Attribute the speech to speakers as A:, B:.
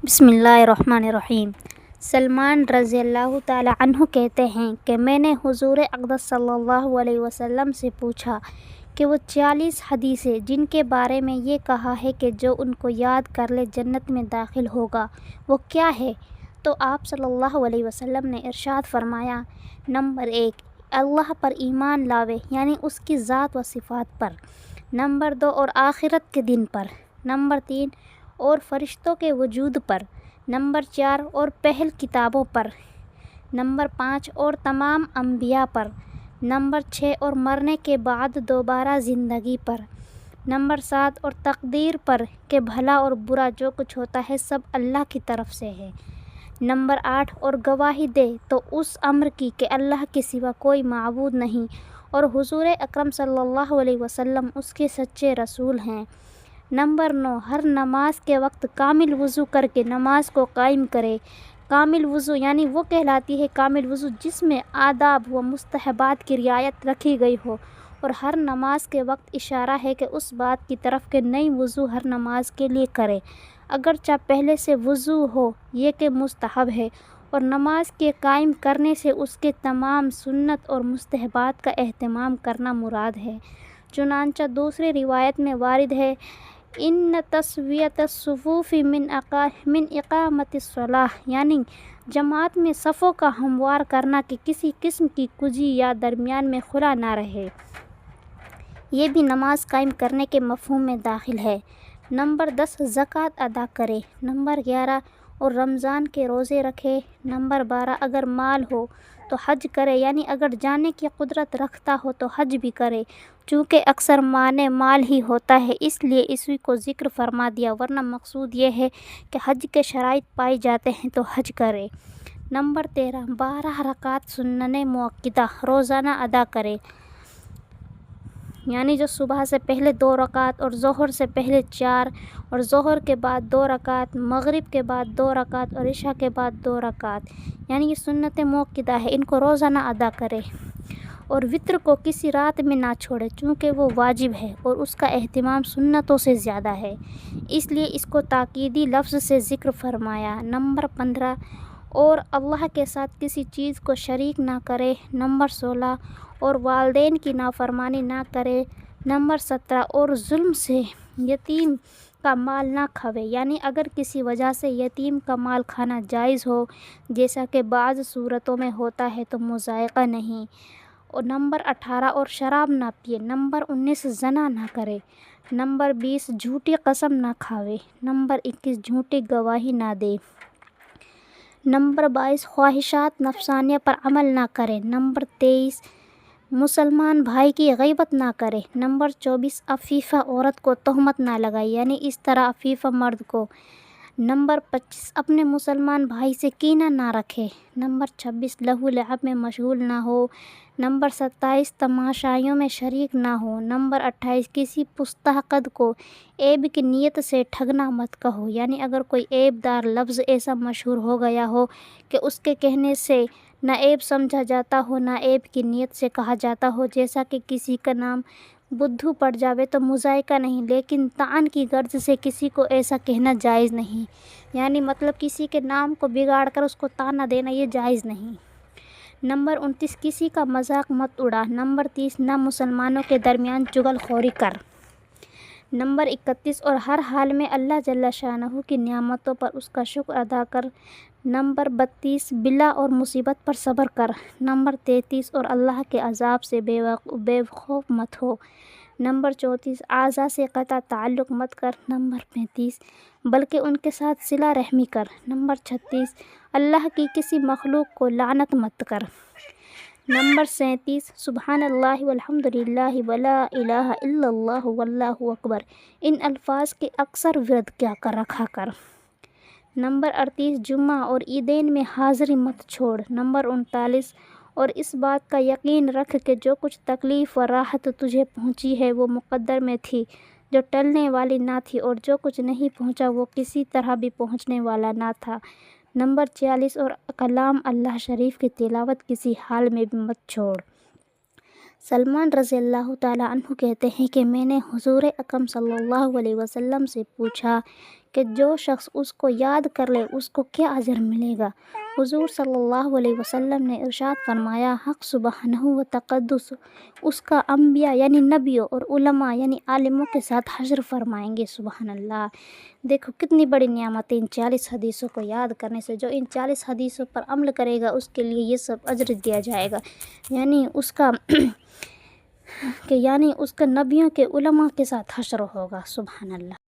A: بسم اللہ الرحمن الرحیم۔ سلمان رضی اللہ تعالی عنہ کہتے ہیں کہ میں نے حضور اقدس صلی اللہ علیہ وسلم سے پوچھا کہ وہ 40 حدیثیں جن کے بارے میں یہ کہا ہے کہ جو ان کو یاد کر لے جنت میں داخل ہوگا وہ کیا ہے؟ تو آپ صلی اللہ علیہ وسلم نے ارشاد فرمایا، نمبر 1 اللہ پر ایمان لاوے یعنی اس کی ذات و صفات پر، نمبر 2 اور آخرت کے دن پر، نمبر 3 اور فرشتوں کے وجود پر، نمبر 4 اور پہل کتابوں پر، نمبر 5 اور تمام انبیاء پر، نمبر 6 اور مرنے کے بعد دوبارہ زندگی پر، نمبر 7 اور تقدیر پر کہ بھلا اور برا جو کچھ ہوتا ہے سب اللہ کی طرف سے ہے، نمبر 8 اور گواہی دے تو اس امر کی کہ اللہ کے سوا کوئی معبود نہیں اور حضور اکرم صلی اللہ علیہ وسلم اس کے سچے رسول ہیں، نمبر 9 ہر نماز کے وقت کامل وضو کر کے نماز کو قائم کرے۔ کامل وضو یعنی وہ کہلاتی ہے کامل وضو جس میں آداب و مستحبات کی رعایت رکھی گئی ہو، اور ہر نماز کے وقت اشارہ ہے کہ اس بات کی طرف کہ نئی وضو ہر نماز کے لیے کرے، اگرچہ پہلے سے وضو ہو، یہ کہ مستحب ہے، اور نماز کے قائم کرنے سے اس کے تمام سنت اور مستحبات کا اہتمام کرنا مراد ہے۔ چنانچہ دوسری روایت میں وارد ہے، ان تسویۃ الصفوف من اقامت الصلاۃ، یعنی جماعت میں صفوں کا ہموار کرنا کہ کسی قسم کی کجی یا درمیان میں خلا نہ رہے، یہ بھی نماز قائم کرنے کے مفہوم میں داخل ہے۔ نمبر 10 زکوٰۃ ادا کرے، نمبر 11 اور رمضان کے روزے رکھے، نمبر 12 اگر مال ہو تو حج کرے، یعنی اگر جانے کی قدرت رکھتا ہو تو حج بھی کرے، چونکہ اکثر مانع مال ہی ہوتا ہے اس لیے اسی کو ذکر فرما دیا، ورنہ مقصود یہ ہے کہ حج کے شرائط پائے جاتے ہیں تو حج کرے۔ نمبر 13 12 رکعت سنن مؤکدہ روزانہ ادا کرے، یعنی جو صبح سے پہلے 2 رکعت اور ظہر سے پہلے 4 اور ظہر کے بعد 2 رکعت، مغرب کے بعد 2 رکعت اور عشاء کے بعد 2 رکعت، یعنی یہ سنت مؤکدہ ہے، ان کو روزانہ ادا کرے، اور وتر کو کسی رات میں نہ چھوڑے چونکہ وہ واجب ہے اور اس کا اہتمام سنتوں سے زیادہ ہے، اس لیے اس کو تاکیدی لفظ سے ذکر فرمایا۔ نمبر 15 اور اللہ کے ساتھ کسی چیز کو شریک نہ کرے، نمبر 16 اور والدین کی نافرمانی نہ کرے، نمبر 17 اور ظلم سے یتیم کا مال نہ کھاوے، یعنی اگر کسی وجہ سے یتیم کا مال کھانا جائز ہو جیسا کہ بعض صورتوں میں ہوتا ہے تو مضائقہ نہیں، اور نمبر 18 اور شراب نہ پیے، نمبر 19 زنا نہ کرے، نمبر 20 جھوٹی قسم نہ کھاوے، نمبر 21 جھوٹی گواہی نہ دے، نمبر 22 خواہشات نفسانیہ پر عمل نہ کرے، نمبر 23 مسلمان بھائی کی غیبت نہ کرے، نمبر 24 عفیفہ عورت کو تہمت نہ لگائے، یعنی اس طرح عفیفہ مرد کو، نمبر 25 اپنے مسلمان بھائی سے کینہ نہ رکھے، نمبر 26 لہو لعب میں مشغول نہ ہو، نمبر 27 تماشائیوں میں شریک نہ ہو، نمبر 28 کسی مستحقد کو عیب کی نیت سے ٹھگنا مت کہو، یعنی اگر کوئی عیب دار لفظ ایسا مشہور ہو گیا ہو کہ اس کے کہنے سے نہ عیب سمجھا جاتا ہو نہ عیب کی نیت سے کہا جاتا ہو، جیسا کہ کسی کا نام بدھو پڑ جاوے تو مذائقہ نہیں، لیکن طعن کی غرض سے کسی کو ایسا کہنا جائز نہیں، یعنی مطلب کسی کے نام کو بگاڑ کر اس کو طعنہ دینا یہ جائز نہیں۔ نمبر 29 کسی کا مذاق مت اڑا، نمبر 30 نہ مسلمانوں کے درمیان چغل خوری کر، نمبر 31 اور ہر حال میں اللہ جل شانہ کی نعمتوں پر اس کا شکر ادا کر، نمبر 32 بلا اور مصیبت پر صبر کر، نمبر 33 اور اللہ کے عذاب سے بے خوف مت ہو، نمبر 34 اعضاء سے قطع تعلق مت کر، نمبر 35 بلکہ ان کے ساتھ صلہ رحمی کر، نمبر 36 اللہ کی کسی مخلوق کو لعنت مت کر، نمبر 37 سبحان اللہ والحمد للہ ولا الہ الا اللہ واللہ اکبر، ان الفاظ کے اکثر ورد کیا کر رکھا کر، نمبر 38 جمعہ اور عیدین میں حاضری مت چھوڑ، نمبر 39 اور اس بات کا یقین رکھ کہ جو کچھ تکلیف و راحت تجھے پہنچی ہے وہ مقدر میں تھی جو ٹلنے والی نہ تھی، اور جو کچھ نہیں پہنچا وہ کسی طرح بھی پہنچنے والا نہ تھا، نمبر 46 اور کلام اللہ شریف کی تلاوت کسی حال میں بھی مت چھوڑ۔ سلمان رضی اللہ تعالی عنہ کہتے ہیں کہ میں نے حضور اکرم صلی اللہ علیہ وسلم سے پوچھا کہ جو شخص اس کو یاد کر لے اس کو کیا اجر ملے گا۔ حضور صلی اللہ علیہ وسلم نے ارشاد فرمایا، حق سبحانہ و تقدس اس کا انبیاء یعنی نبیوں اور علماء یعنی عالموں کے ساتھ حشر فرمائیں گے۔ سبحان اللہ، دیکھو کتنی بڑی نعمت ہے ان 40 حدیثوں کو یاد کرنے سے۔ جو ان 40 حدیثوں پر عمل کرے گا اس کے لیے یہ سب اجر دیا جائے گا، یعنی اس کا نبیوں کے علماء کے ساتھ حشر ہوگا۔ سبحان اللہ۔